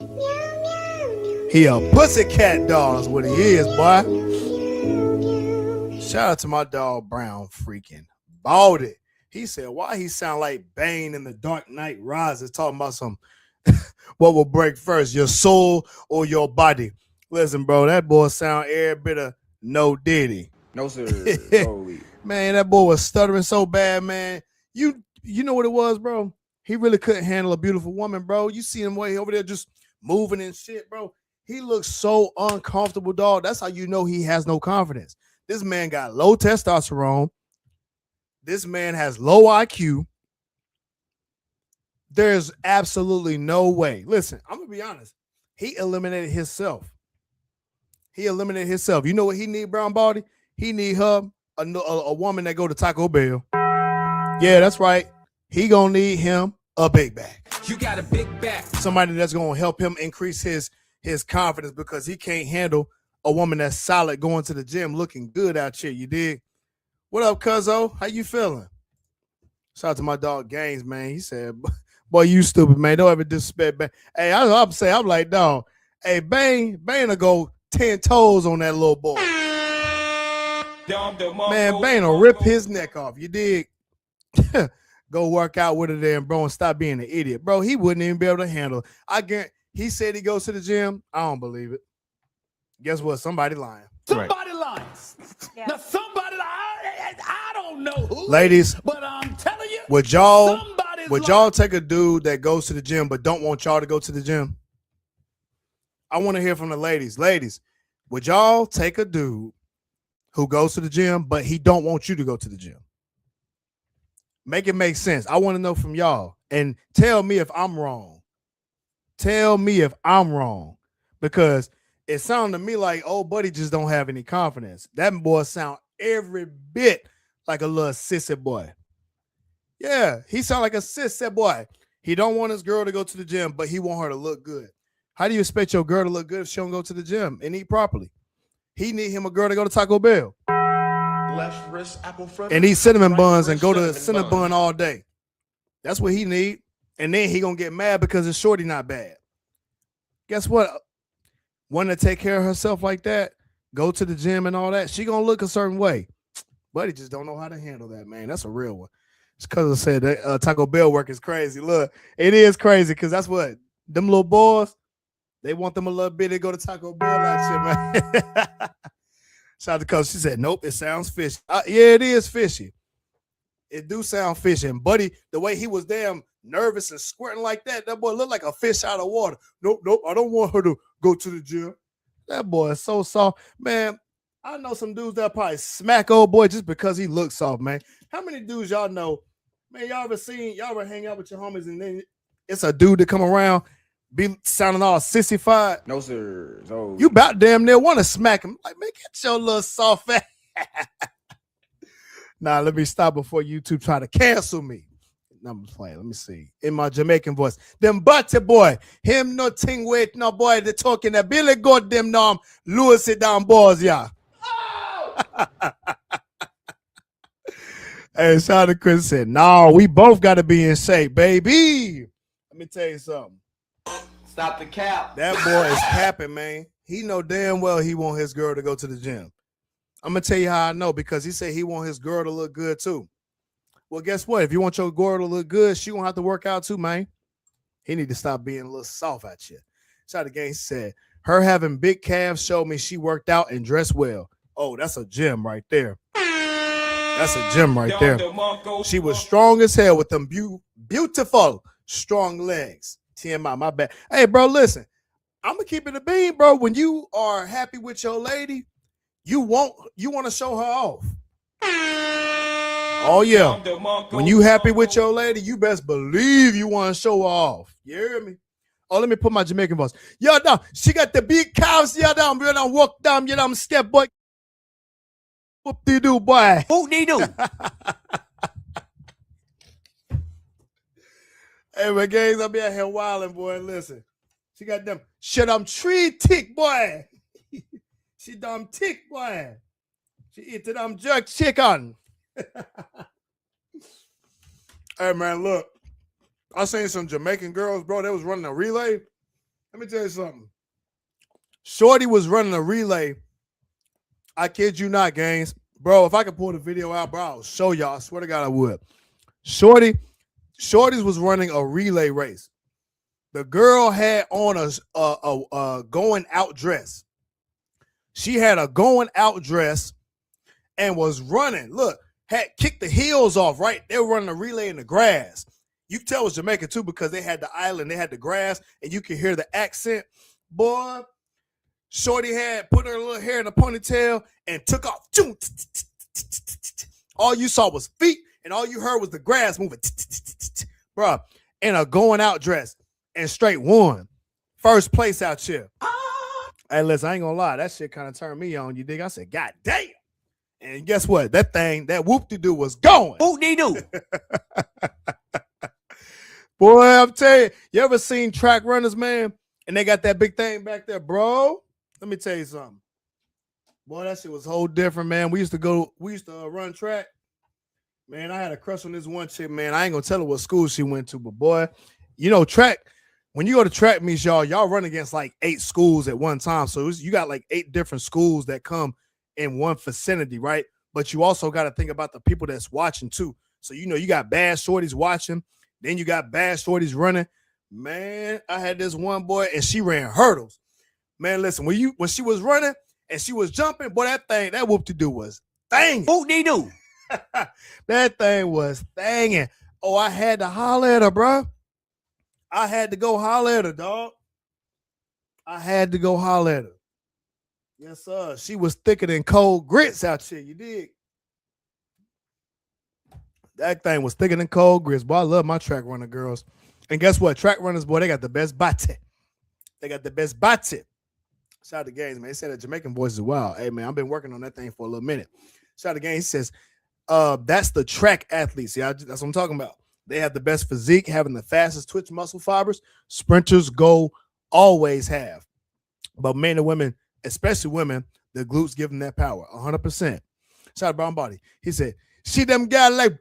A: He a pussycat dog is what he is, boy. Shout out to my dog Brown freaking bought it. He said, why he sound like Bane in The Dark Knight Rises talking about some what will break first, your soul or your body? Listen, bro, that boy sound every bit of no Diddy.
M: No, sir.
A: Man, that boy was stuttering so bad, man. You know what it was, bro? He really couldn't handle a beautiful woman, bro. You see him way over there just moving and shit, bro. He looks so uncomfortable, dog. That's how you know he has no confidence. This man got low testosterone. This man has low IQ. There's absolutely no way. Listen, I'm going to be honest. He eliminated himself. You know what he need, Brown Baldy? He need her, a woman that go to Taco Bell. Yeah, that's right. He going to need him a big back.
G: You got a big back.
A: Somebody that's going to help him increase his confidence because he can't handle a woman that's solid going to the gym looking good out here. You dig? What up, cuzzo? How you feeling? Shout out to my dog Gaines, man. He said, boy, you stupid, man. Don't ever disrespect Bane. Hey, I'm like, dog, hey, Bane will go 10 toes on that little boy. Man, Bane will rip his neck off. You dig? Go work out with her there, bro, and stop being an idiot. Bro, he wouldn't even be able to handle it. I guarantee he said he goes to the gym. I don't believe it. Guess what? Somebody lying.
M: Somebody lies. Yeah. Now somebody I don't know who.
A: Ladies,
M: but I'm telling you,
A: would y'all take a dude that goes to the gym but don't want y'all to go to the gym? I want to hear from the ladies. Ladies, would y'all take a dude who goes to the gym but he don't want you to go to the gym? Make it make sense. I want to know from y'all. And tell me if I'm wrong. Tell me if I'm wrong. Because it sounded to me like old buddy just don't have any confidence. That boy sound every bit like a little sissy boy. Yeah, he sound like a sissy boy. He don't want his girl to go to the gym, but he want her to look good. How do you expect your girl to look good if she don't go to the gym and eat properly? He need him a girl to go to Taco Bell.
E: Left wrist, apple front,
A: and eat cinnamon buns and go to cinnamon bun all day. That's what he need. And then he gonna get mad because his shorty not bad. Guess what? One to take care of herself like that, go to the gym and all that, she gonna look a certain way. But he just don't know how to handle that, man. That's a real one. It's because I said that Taco Bell work is crazy. Look, it is crazy because that's what them little boys, they want them a little bit to go to Taco Bell out shit, man. Shout out to Coach. She said, nope, it sounds fishy. Yeah, it is fishy. It do sound fishy. And Buddy, the way he was damn nervous and squirting like that boy looked like a fish out of water. Nope, I don't want her to go to the gym. That boy is so soft. Man, I know some dudes that probably smack old boy just because he looks soft, man. How many dudes y'all know? Man, y'all ever hang out with your homies and then it's a dude that come around be sounding all sissified?
M: No, sir. No.
A: You about damn near want to smack him. Like, man, get your little soft ass. Nah, let me stop before YouTube try to cancel me. I'm playing. Let me see. In my Jamaican voice. Them butty boy. Him no ting wait no boy. They talking that Billy got them now. Lewis it down balls, yeah. Oh! Hey, shout out to Chris said, no, we both got to be in shape, baby. Let me tell you something.
M: Stop the cap.
A: That boy is capping, man. He know damn well he want his girl to go to the gym. I'm gonna tell you how I know, because he said he want his girl to look good too. Well, guess what? If you want your girl to look good, she gonna have to work out too, man. He need to stop being a little soft at you. Shout out to Gang said, her having big calves showed me she worked out and dressed well. Oh, that's a gym right there. That's a gym right there. She was strong as hell with them beautiful, strong legs. TMI, my bad. Hey, bro, listen. I'm gonna keep it a bean, bro. When you are happy with your lady, you want to show her off. Oh yeah. When you happy with your lady, you best believe you want to show her off. You hear me? Oh, let me put my Jamaican voice. Yo, down. She got the big calves. Yeah, down. You don't walk down. You don't step, boy. Whoop de do, boy.
M: Whoop de do.
A: Hey, my guys, I be out here wilding, boy. Listen, she got them. Shit, I'm tree tick, boy. She dumb tick, boy. She eat the damn jerk chicken. Hey, man, look. I seen some Jamaican girls, bro. They was running a relay. Let me tell you something. Shorty was running a relay. I kid you not, gangs. Bro, if I could pull the video out, bro, I'll show y'all. I swear to God, I would. Shorty's was running a relay race. The girl had on a going out dress. She had a going out dress and was running. Look, had kicked the heels off, right? They were running a relay in the grass. You can tell it was Jamaica too, because they had the island, they had the grass, and you could hear the accent. Boy, Shorty had put her little hair in a ponytail and took off. All you saw was feet, and all you heard was the grass moving. Bro, in a going out dress, and straight won. First place out here. Hey, listen, I ain't gonna lie. That shit kind of turned me on, you dig? I said, God damn. And guess what? That whoop-de-doo was going.
M: Whoop-de-doo.
A: Boy, I'm telling you ever seen track runners, man? And they got that big thing back there, bro. Let me tell you something. Boy, that shit was whole different, man. We used to run track. Man, I had a crush on this one chick, man. I ain't gonna tell her what school she went to, but boy, you know, track, when you go to track meets, y'all run against like 8 schools at one time. So you got like 8 different schools that come in one vicinity, right? But you also got to think about the people that's watching too. So, you know, you got bad shorties watching, then you got bad shorties running. Man, I had this one boy and she ran hurdles. Man, listen, when she was running and she was jumping, boy, that whoop-de-doo was thangin'.
M: Whoop-de-doo.
A: That thing was thangin'. Oh, I had to holler at her, bro. I had to go holler at her, dog. I had to go holler at her. Yes, sir. She was thicker than cold grits out here. You dig? That thing was thicker than cold grits. Boy, I love my track runner girls. And guess what? Track runners, boy, they got the best body. They got the best body. Shout out to Gaines, man. He said that Jamaican voice is wild. Hey, man, I've been working on that thing for a little minute. Shout out to Gaines. He says, that's the track athletes. Yeah, that's what I'm talking about. They have the best physique, having the fastest twitch muscle fibers. Sprinters always have. But men and women, especially women, the glutes give them that power, 100%. Shout out to Brown Body. He said, see them guys like,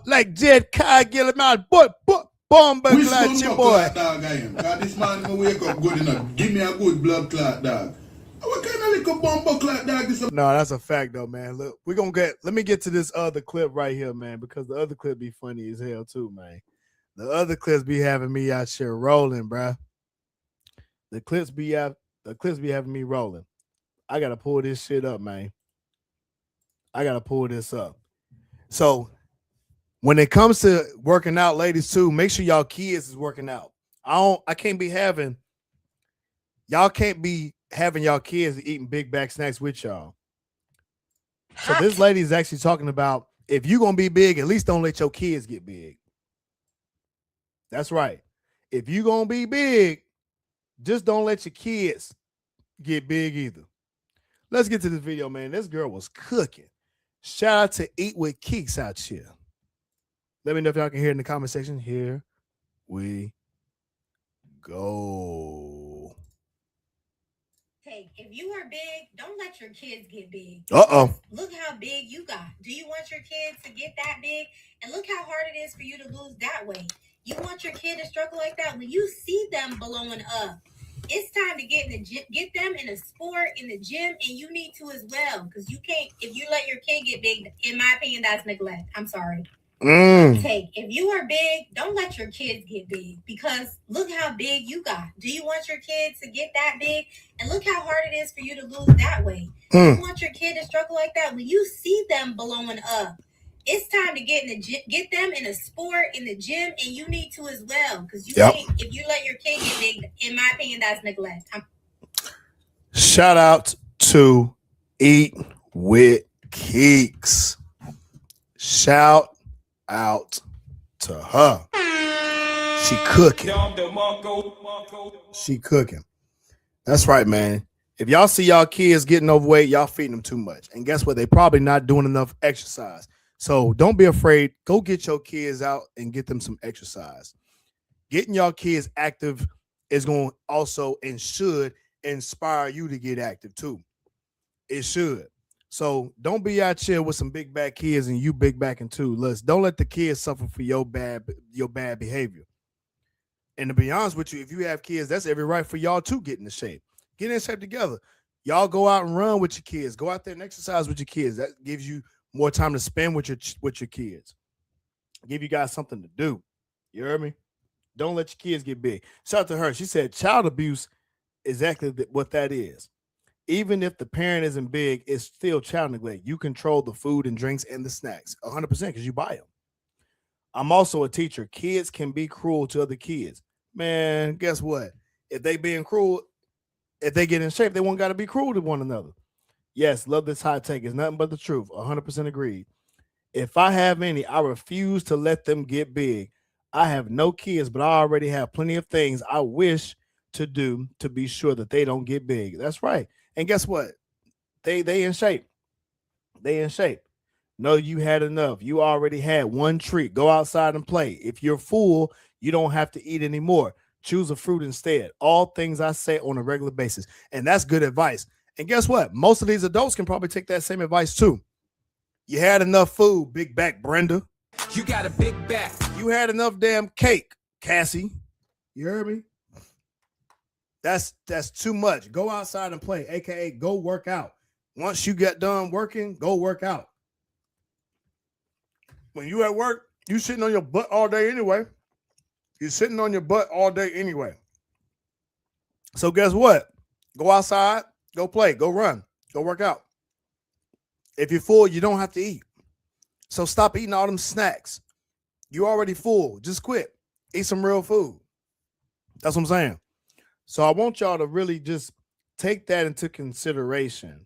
A: like Jed Cargill, man, bomb,
C: Which
A: like your boy.
C: Dog I am. This man gonna wake up good enough. Give me a good blood clot, dog. What kind of little bomb clot, dog?
A: No, that's a fact, though, man. Look, let me get to this other clip right here, man, because the other clip be funny as hell, too, man. The other clips be having me out here rolling, bro. The clips be having me rolling. I got to pull this shit up, man. I got to pull this up. So when it comes to working out, ladies, too, make sure y'all kids is working out. Y'all can't be having y'all kids eating big bag snacks with y'all. So this lady is actually talking about, if you're going to be big, at least don't let your kids get big. That's right. If you're going to be big, just don't let your kids get big either. Let's get to this video, man. This girl was cooking. Shout out to Eat with Keeks out here. Let me know if y'all can hear it in the comment section. Here we go.
N: Hey, if you are big, don't let your kids get big.
A: Uh-oh.
N: Look how big you got. Do you want your kids to get that big? And look how hard it is for you to lose that weight. You want your kid to struggle like that? When you see them blowing up, it's time to get in the gym, get them in a sport in the gym, and you need to as well. Because you can't, if you let your kid get big, in my opinion, that's neglect. I'm sorry. Take, if you are big, don't let your kids get big, because look how big you got. Do you want your kids to get that big? And look how hard it is for you to lose that way. You want your kid to struggle like that? When you see them blowing up, it's time to get in the gym, get them in a sport in the gym, and you need to as well. Because you can't, if you let your kid get big, in my opinion, that's neglect.
A: Shout out to Eat with Keeks. Shout out to her. She cooking. She cooking. That's right, man. If y'all see y'all kids getting overweight, y'all feeding them too much. And guess what? They probably not doing enough exercise. So don't be afraid. Go get your kids out and get them some exercise. Getting y'all kids active is going to also and should inspire you to get active too. It should. So don't be out here with some big back kids and you big backing too. Don't let the kids suffer for your bad behavior. And to be honest with you, if you have kids, that's every right for y'all to get in shape. Get in shape together. Y'all go out and run with your kids. Go out there and exercise with your kids. That gives you more time to spend with your kids. Give you guys something to do. You heard me? Don't let your kids get big. Shout out to her. She said child abuse is exactly what that is. Even if the parent isn't big, it's still child neglect. You control the food and drinks and the snacks 100% because you buy them. I'm also a teacher. Kids can be cruel to other kids. Man, guess what? If they being cruel, if they get in shape, they won't got to be cruel to one another. Yes, love this hot take. It's nothing but the truth. 100% agreed. If I have any, I refuse to let them get big. I have no kids, but I already have plenty of things I wish to do to be sure that they don't get big. That's right. And guess what? They in shape. They in shape. No, you had enough. You already had one treat. Go outside and play. If you're full, you don't have to eat anymore. Choose a fruit instead. All things I say on a regular basis. And that's good advice. And guess what? Most of these adults can probably take that same advice too. You had enough food, big back Brenda.
G: You got a big back.
A: You had enough damn cake, Cassie. You heard me? That's too much. Go outside and play, aka go work out. Once you get done working, go work out. When you at work, you sitting on your butt all day anyway. You're sitting on your butt all day anyway. So guess what? Go outside, go play, go run, go work out. If you're full, you don't have to eat. So stop eating all them snacks. You're already full. Just quit. Eat some real food. That's what I'm saying. So I want y'all to really just take that into consideration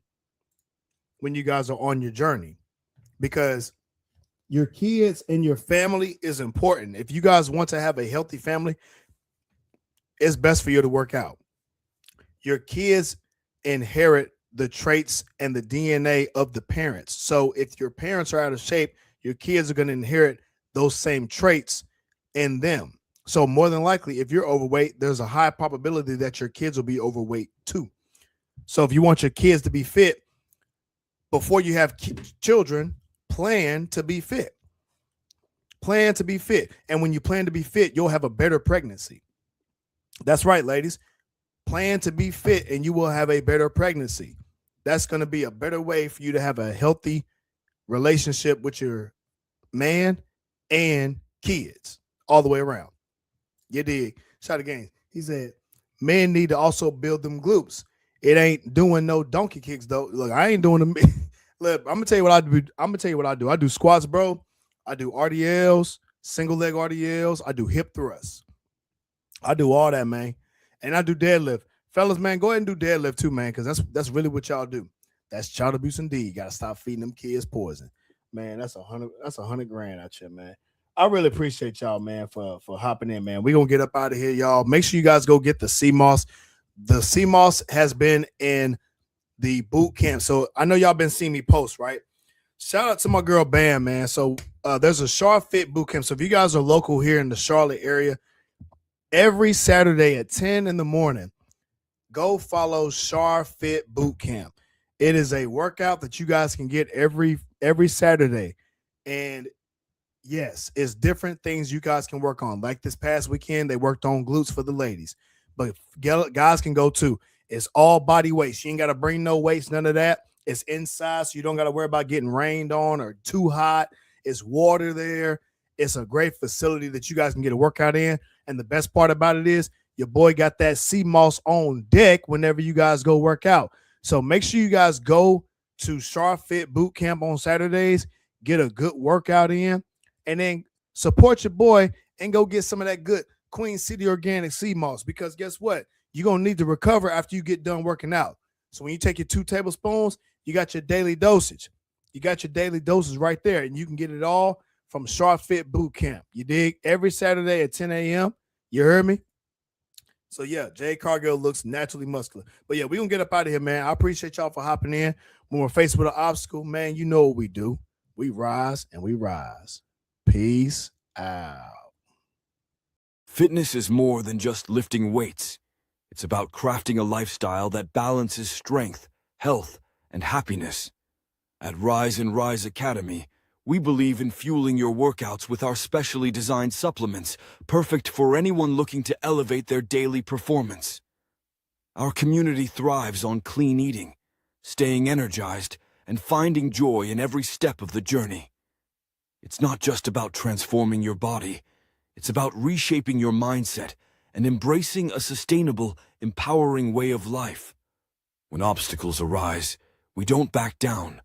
A: when you guys are on your journey, because your kids and your family is important. If you guys want to have a healthy family, it's best for you to work out. Your kids inherit the traits and the DNA of the parents. So if your parents are out of shape, your kids are going to inherit those same traits in them. So more than likely, if you're overweight, there's a high probability that your kids will be overweight too. So if you want your kids to be fit, before you have children, plan to be fit. Plan to be fit. And when you plan to be fit, you'll have a better pregnancy. That's right, ladies. Plan to be fit and you will have a better pregnancy. That's going to be a better way for you to have a healthy relationship with your man and kids all the way around. You dig? Shout again. He said, men need to also build them glutes. It ain't doing no donkey kicks though. Look, I ain't doing them. Look, I'm gonna tell you what I do. I'm gonna tell you what I do. I do squats, bro. I do RDLs, single leg RDLs. I do hip thrusts. I do all that, man. And I do deadlift. Fellas, man, go ahead and do deadlift too, man, because that's really what y'all do. That's child abuse indeed. You gotta stop feeding them kids poison. Man, that's $100 grand out here, man. I really appreciate y'all, man, for hopping in, man. We're gonna get up out of here, y'all. Make sure you guys go get the CMOS. The CMOS has been in the boot camp. So I know y'all been seeing me post, right? Shout out to my girl Bam, man. So there's a Charlotte Fit boot camp. So if you guys are local here in the Charlotte area, every Saturday at 10 in the morning, go follow Charlotte Fit boot camp. It is a workout that you guys can get every Saturday. And Yes, it's different things you guys can work on. Like this past weekend, they worked on glutes for the ladies, but guys can go too. It's all body weights. You ain't got to bring no weights, none of that. It's inside, so you don't got to worry about getting rained on or too hot. It's water there. It's a great facility that you guys can get a workout in. And the best part about it is your boy got that sea moss on deck whenever you guys go work out. So make sure you guys go to Sharp Fit Boot Camp on Saturdays, get a good workout in, and then support your boy and go get some of that good Queen City organic sea moss, because guess what? You're going to need to recover after you get done working out. So when you take your 2 tablespoons, you got your daily dosage. You got your daily doses right there, and you can get it all from Sharp Fit Boot Camp. You dig? Every Saturday at 10 a.m. You heard me? So, yeah, Jay Cargill looks naturally muscular. But, yeah, we're going to get up out of here, man. I appreciate y'all for hopping in. When we're faced with an obstacle, man, you know what we do. We rise and we rise. Peace out.
O: Fitness is more than just lifting weights. It's about crafting a lifestyle that balances strength, health, and happiness. At Rise and Rise Academy, we believe in fueling your workouts with our specially designed supplements, perfect for anyone looking to elevate their daily performance. Our community thrives on clean eating, staying energized, and finding joy in every step of the journey. It's not just about transforming your body, it's about reshaping your mindset and embracing a sustainable, empowering way of life. When obstacles arise, we don't back down.